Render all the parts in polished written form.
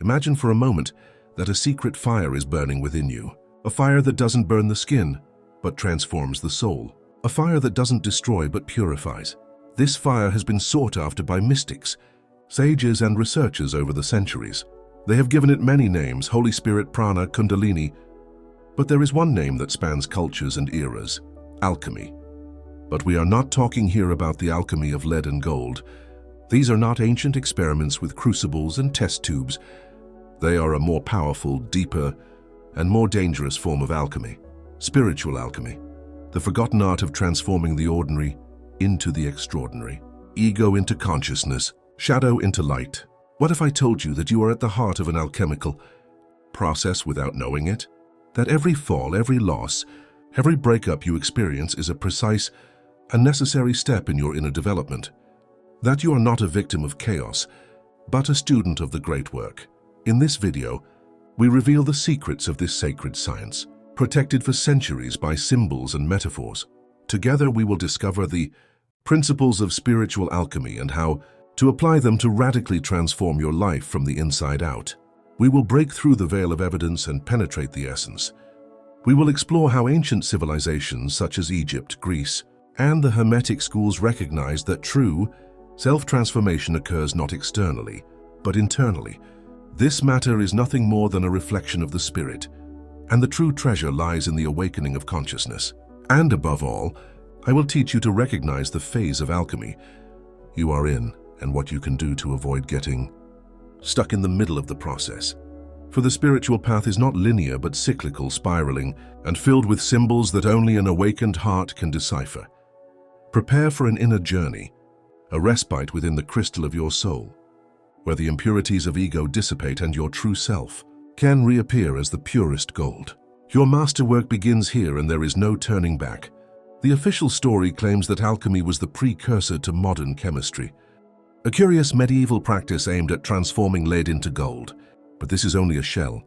Imagine for a moment that a secret fire is burning within you. A fire that doesn't burn the skin, but transforms the soul. A fire that doesn't destroy but purifies. This fire has been sought after by mystics, sages and researchers over the centuries. They have given it many names: Holy Spirit, Prana, Kundalini. But there is one name that spans cultures and eras: alchemy. But we are not talking here about the alchemy of lead and gold. These are not ancient experiments with crucibles and test tubes. They are a more powerful, deeper, and more dangerous form of alchemy: spiritual alchemy. The forgotten art of transforming the ordinary into the extraordinary. Ego into consciousness, shadow into light. What if I told you that you are at the heart of an alchemical process without knowing it? That every fall, every loss, every breakup you experience is a precise and necessary step in your inner development. That you are not a victim of chaos, but a student of the great work. In this video, we reveal the secrets of this sacred science, protected for centuries by symbols and metaphors. Together we will discover the principles of spiritual alchemy and how to apply them to radically transform your life from the inside out. We will break through the veil of evidence and penetrate the essence. We will explore how ancient civilizations such as Egypt, Greece, and the Hermetic schools recognized that true self-transformation occurs not externally, but internally. This matter is nothing more than a reflection of the spirit, and the true treasure lies in the awakening of consciousness. And above all, I will teach you to recognize the phase of alchemy you are in and what you can do to avoid getting stuck in the middle of the process. For the spiritual path is not linear but cyclical, spiraling, and filled with symbols that only an awakened heart can decipher. Prepare for an inner journey, a respite within the crystal of your soul, where the impurities of ego dissipate and your true self can reappear as the purest gold. Your masterwork begins here and there is no turning back. The official story claims that alchemy was the precursor to modern chemistry, a curious medieval practice aimed at transforming lead into gold. But this is only a shell,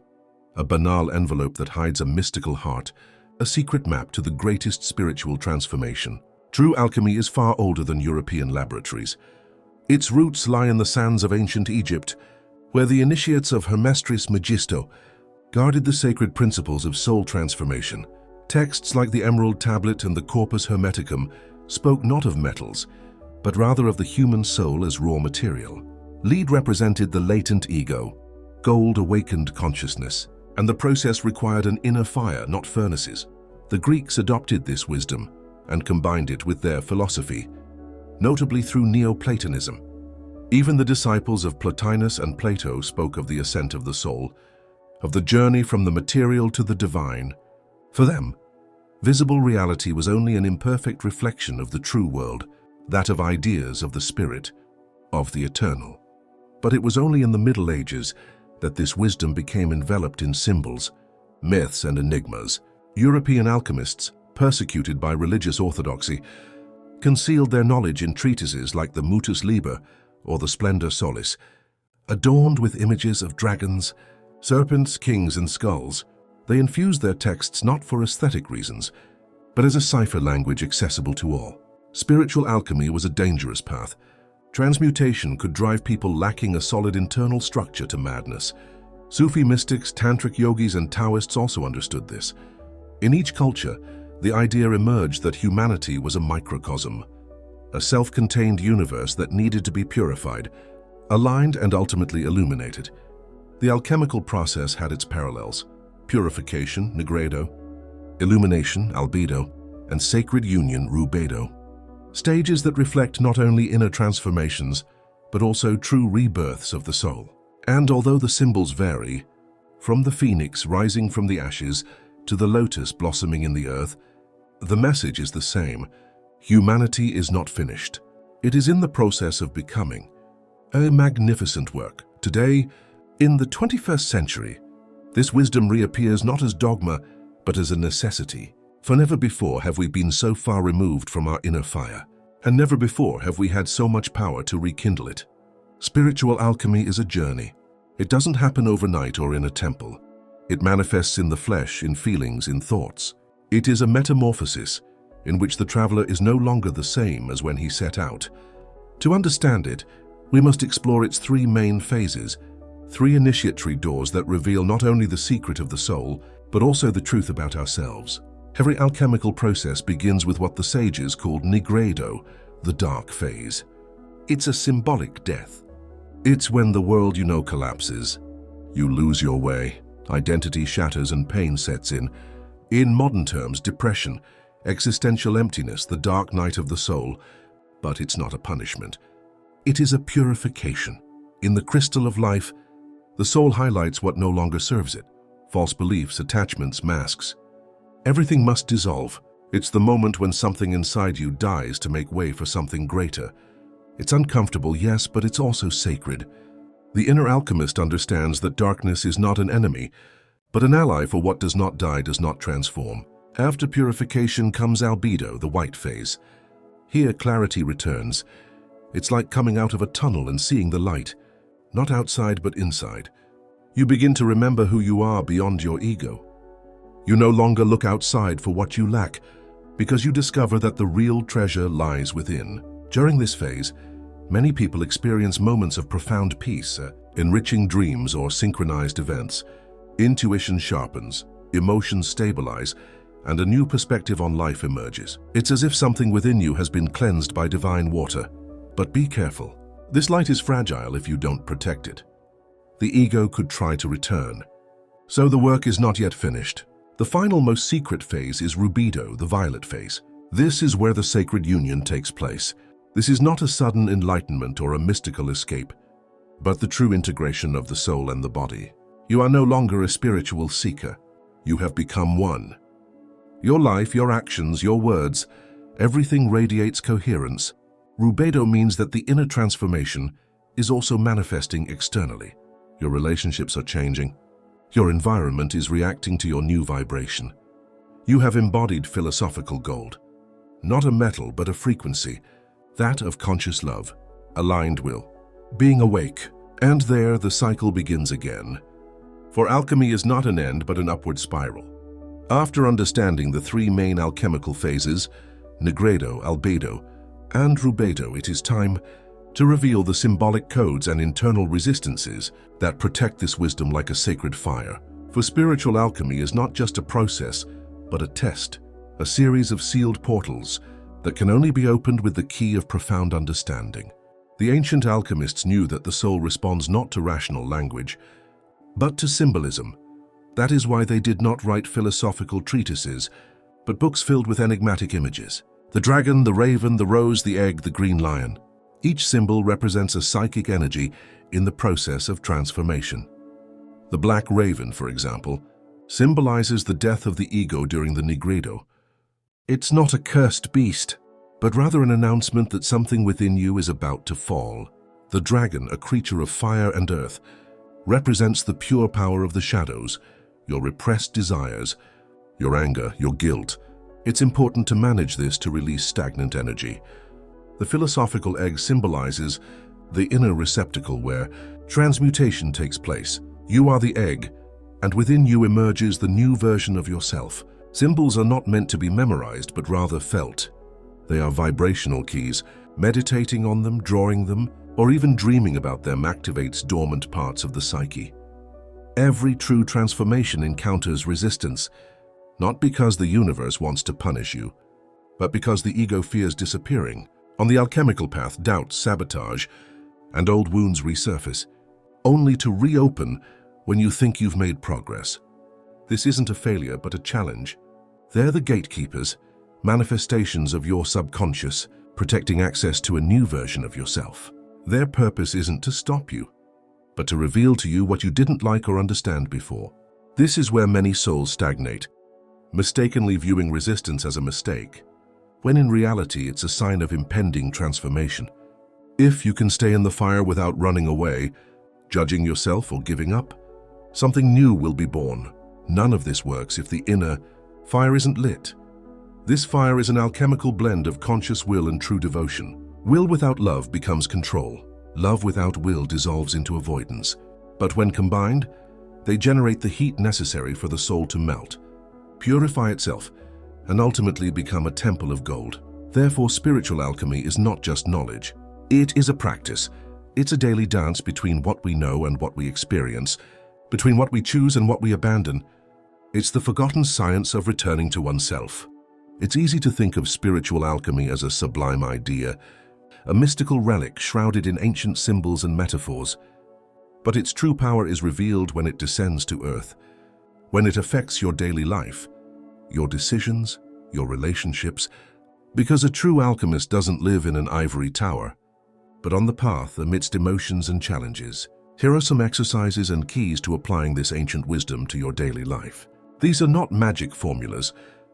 a banal envelope that hides a mystical heart, a secret map to the greatest spiritual transformation. True alchemy is far older than European laboratories. Its roots lie in the sands of ancient Egypt, where the initiates of Hermestris Megisto guarded the sacred principles of soul transformation. Texts like the Emerald Tablet and the Corpus Hermeticum spoke not of metals, but rather of the human soul as raw material. Lead represented the latent ego, gold awakened consciousness, and the process required an inner fire, not furnaces. The Greeks adopted this wisdom and combined it with their philosophy, notably through Neoplatonism. Even the disciples of Plotinus and Plato spoke of the ascent of the soul, of the journey from the material to the divine. For them, visible reality was only an imperfect reflection of the true world, that of ideas of the spirit, of the eternal. But it was only in the Middle Ages that this wisdom became enveloped in symbols, myths, and enigmas. European alchemists, persecuted by religious orthodoxy, concealed their knowledge in treatises like the Mutus Liber or the Splendor Solis, adorned with images of dragons, serpents, kings, and skulls. They infused their texts not for aesthetic reasons, but as a cipher language accessible to all. Spiritual alchemy was a dangerous path. Transmutation could drive people lacking a solid internal structure to madness. Sufi mystics, tantric yogis, and Taoists also understood this. In each culture, the idea emerged that humanity was a microcosm, a self-contained universe that needed to be purified, aligned, and ultimately illuminated. The alchemical process had its parallels: purification, nigredo; illumination, albedo; and sacred union, rubedo. Stages that reflect not only inner transformations, but also true rebirths of the soul. And although the symbols vary, from the phoenix rising from the ashes to the lotus blossoming in the earth, the message is the same: humanity is not finished. It is in the process of becoming. A magnificent work. Today, in the 21st century, this wisdom reappears not as dogma, but as a necessity. For never before have we been so far removed from our inner fire, and never before have we had so much power to rekindle it. Spiritual alchemy is a journey. It doesn't happen overnight or in a temple. It manifests in the flesh, in feelings, in thoughts. It is a metamorphosis in which the traveler is no longer the same as when he set out. To understand it, we must explore its three main phases: 3 initiatory doors that reveal not only the secret of the soul, but also the truth about ourselves. Every alchemical process begins with what the sages called nigredo, the dark phase. It's a symbolic death. It's when the world you know collapses. You lose your way, identity shatters and pain sets in. In modern terms, depression, existential emptiness, the dark night of the soul. But it's not a punishment. It is a purification. In the crystal of life, the soul highlights what no longer serves it. False beliefs, attachments, masks. Everything must dissolve. It's the moment when something inside you dies to make way for something greater. It's uncomfortable, yes, but it's also sacred. The inner alchemist understands that darkness is not an enemy, but an ally, for what does not die does not transform. After purification comes albedo, the white phase. Here clarity returns. It's like coming out of a tunnel and seeing the light, not outside but inside. You begin to remember who you are beyond your ego. You no longer look outside for what you lack, because you discover that the real treasure lies within. During this phase, many people experience moments of profound peace, enriching dreams or synchronized events. Intuition sharpens, emotions stabilize, and a new perspective on life emerges. It's as if something within you has been cleansed by divine water. But be careful. This light is fragile if you don't protect it. The ego could try to return. So the work is not yet finished. The final, most secret phase is rubedo, the violet phase. This is where the sacred union takes place. This is not a sudden enlightenment or a mystical escape, but the true integration of the soul and the body. You are no longer a spiritual seeker. You have become one. Your life, your actions, your words, everything radiates coherence. Rubedo means that the inner transformation is also manifesting externally. Your relationships are changing. Your environment is reacting to your new vibration. You have embodied philosophical gold. Not a metal, but a frequency, that of conscious love, aligned will, being awake. And there the cycle begins again. For alchemy is not an end, but an upward spiral. After understanding the 3 main alchemical phases, nigredo, albedo, and rubedo, it is time to reveal the symbolic codes and internal resistances that protect this wisdom like a sacred fire. For spiritual alchemy is not just a process, but a test, a series of sealed portals that can only be opened with the key of profound understanding. The ancient alchemists knew that the soul responds not to rational language, but to symbolism. That is why they did not write philosophical treatises, but books filled with enigmatic images. The dragon, the raven, the rose, the egg, the green lion. Each symbol represents a psychic energy in the process of transformation. The black raven, for example, symbolizes the death of the ego during the nigredo. It's not a cursed beast, but rather an announcement that something within you is about to fall. The dragon, a creature of fire and earth, represents the pure power of the shadows, your repressed desires, your anger, your guilt. It's important to manage this to release stagnant energy. The philosophical egg symbolizes the inner receptacle where transmutation takes place. You are the egg, and within you emerges the new version of yourself. Symbols are not meant to be memorized, but rather felt. They are vibrational keys. Meditating on them, drawing them, or even dreaming about them activates dormant parts of the psyche. Every true transformation encounters resistance, not because the universe wants to punish you, but because the ego fears disappearing. On the alchemical path, doubts, sabotage, and old wounds resurface, only to reopen when you think you've made progress. This isn't a failure, but a challenge. They're the gatekeepers, manifestations of your subconscious, protecting access to a new version of yourself. Their purpose isn't to stop you, but to reveal to you what you didn't like or understand before. This is where many souls stagnate, mistakenly viewing resistance as a mistake, when in reality it's a sign of impending transformation. If you can stay in the fire without running away, judging yourself or giving up, something new will be born. None of this works if the inner fire isn't lit. This fire is an alchemical blend of conscious will and true devotion. Will without love becomes control. Love without will dissolves into avoidance. But when combined, they generate the heat necessary for the soul to melt, purify itself, and ultimately become a temple of gold. Therefore, spiritual alchemy is not just knowledge. It is a practice, It's a daily dance between what we know and what we experience, between what we choose and what we abandon. It's the forgotten science of returning to oneself. It's easy to think of spiritual alchemy as a sublime idea, a mystical relic shrouded in ancient symbols and metaphors. But its true power is revealed when it descends to earth, when it affects your daily life, your decisions, your relationships, because a true alchemist doesn't live in an ivory tower, but on the path amidst emotions and challenges. Here are some exercises and keys to applying this ancient wisdom to your daily life. These are not magic formulas,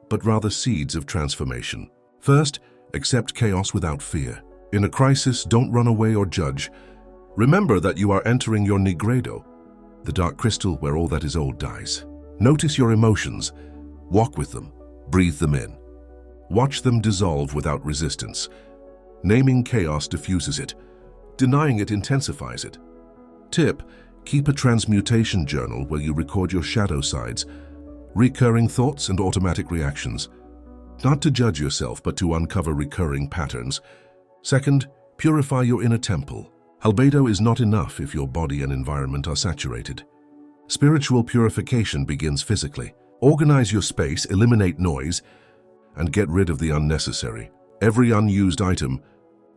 but rather seeds of transformation. First, accept chaos without fear. In a crisis, don't run away or judge. Remember that you are entering your nigredo, the dark crystal where all that is old dies. Notice your emotions, walk with them, breathe them in. Watch them dissolve without resistance. Naming chaos diffuses it. Denying it intensifies it. Tip: keep a transmutation journal where you record your shadow sides, recurring thoughts and automatic reactions. Not to judge yourself, but to uncover recurring patterns. Second, purify your inner temple. Albedo is not enough if your body and environment are saturated. Spiritual purification begins physically. Organize your space, eliminate noise, and get rid of the unnecessary. Every unused item,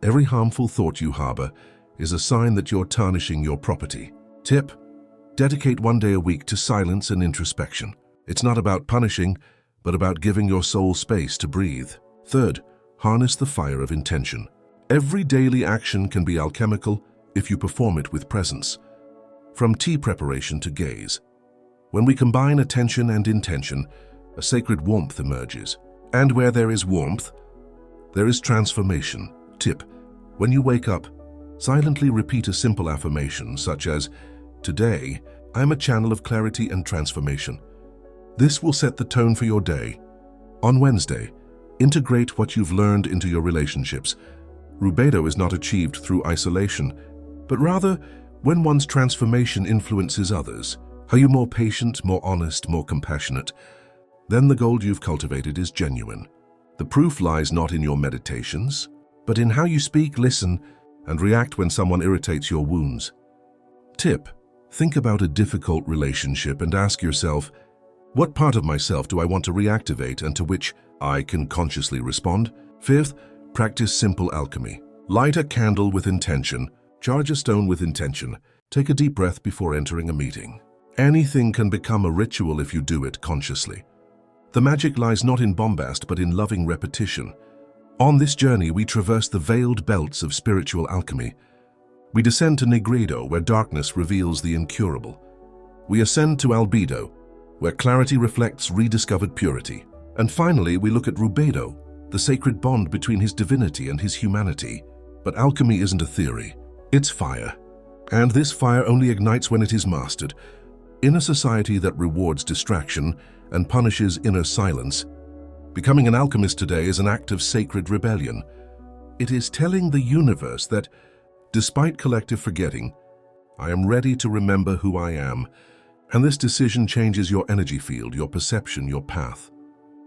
every harmful thought you harbor, is a sign that you're tarnishing your property. Tip: dedicate one day a week to silence and introspection. It's not about punishing, but about giving your soul space to breathe. Third, harness the fire of intention. Every daily action can be alchemical if you perform it with presence. From tea preparation to gaze. When we combine attention and intention, a sacred warmth emerges. And where there is warmth, there is transformation. Tip: when you wake up, silently repeat a simple affirmation such as, "Today, I am a channel of clarity and transformation." This will set the tone for your day. On Wednesday, integrate what you've learned into your relationships. Rubedo is not achieved through isolation, but rather when one's transformation influences others. Are you more patient, more honest, more compassionate? Then the gold you've cultivated is genuine. The proof lies not in your meditations, but in how you speak, listen, and react when someone irritates your wounds. Tip: think about a difficult relationship and ask yourself, what part of myself do I want to reactivate and to which I can consciously respond? Fifth, practice simple alchemy. Light a candle with intention, charge a stone with intention, take a deep breath before entering a meeting. Anything can become a ritual if you do it consciously. The magic lies not in bombast, but in loving repetition. On this journey, we traverse the veiled belts of spiritual alchemy. We descend to Nigredo, where darkness reveals the incurable. We ascend to Albedo, where clarity reflects rediscovered purity. And finally, we look at Rubedo, the sacred bond between his divinity and his humanity. But alchemy isn't a theory, it's fire. And this fire only ignites when it is mastered. In a society that rewards distraction and punishes inner silence, becoming an alchemist today is an act of sacred rebellion. It is telling the universe that, despite collective forgetting, I am ready to remember who I am. And this decision changes your energy field, your perception, your path.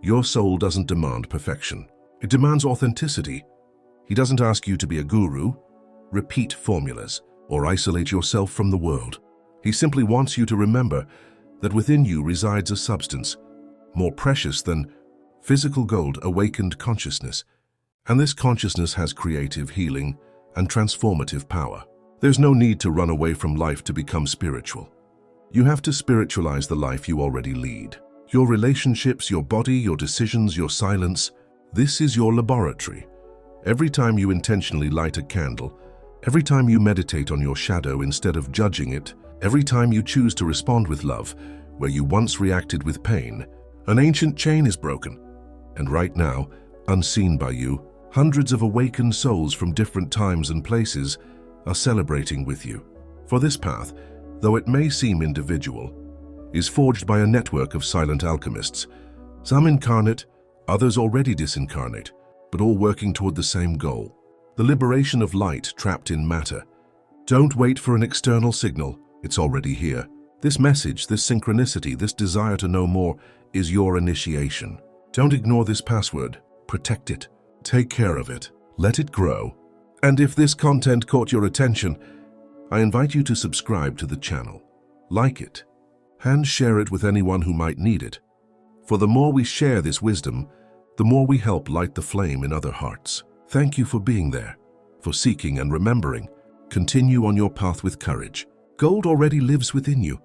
Your soul doesn't demand perfection. It demands authenticity. He doesn't ask you to be a guru, repeat formulas, or isolate yourself from the world. He simply wants you to remember that within you resides a substance more precious than physical gold, awakened consciousness. And this consciousness has creative, healing, and transformative power. There's no need to run away from life to become spiritual. You have to spiritualize the life you already lead. Your relationships, your body, your decisions, your silence. This is your laboratory. Every time you intentionally light a candle, every time you meditate on your shadow instead of judging it, every time you choose to respond with love, where you once reacted with pain, an ancient chain is broken. And right now, unseen by you, hundreds of awakened souls from different times and places are celebrating with you. For this path, though it may seem individual, is forged by a network of silent alchemists, some incarnate, others already disincarnate, but all working toward the same goal, the liberation of light trapped in matter. Don't wait for an external signal, it's already here. This message, this synchronicity, this desire to know more is your initiation. Don't ignore this password, protect it, take care of it, let it grow. And if this content caught your attention, I invite you to subscribe to the channel, like it, and share it with anyone who might need it. For the more we share this wisdom, the more we help light the flame in other hearts. Thank you for being there, for seeking and remembering. Continue on your path with courage. Gold already lives within you.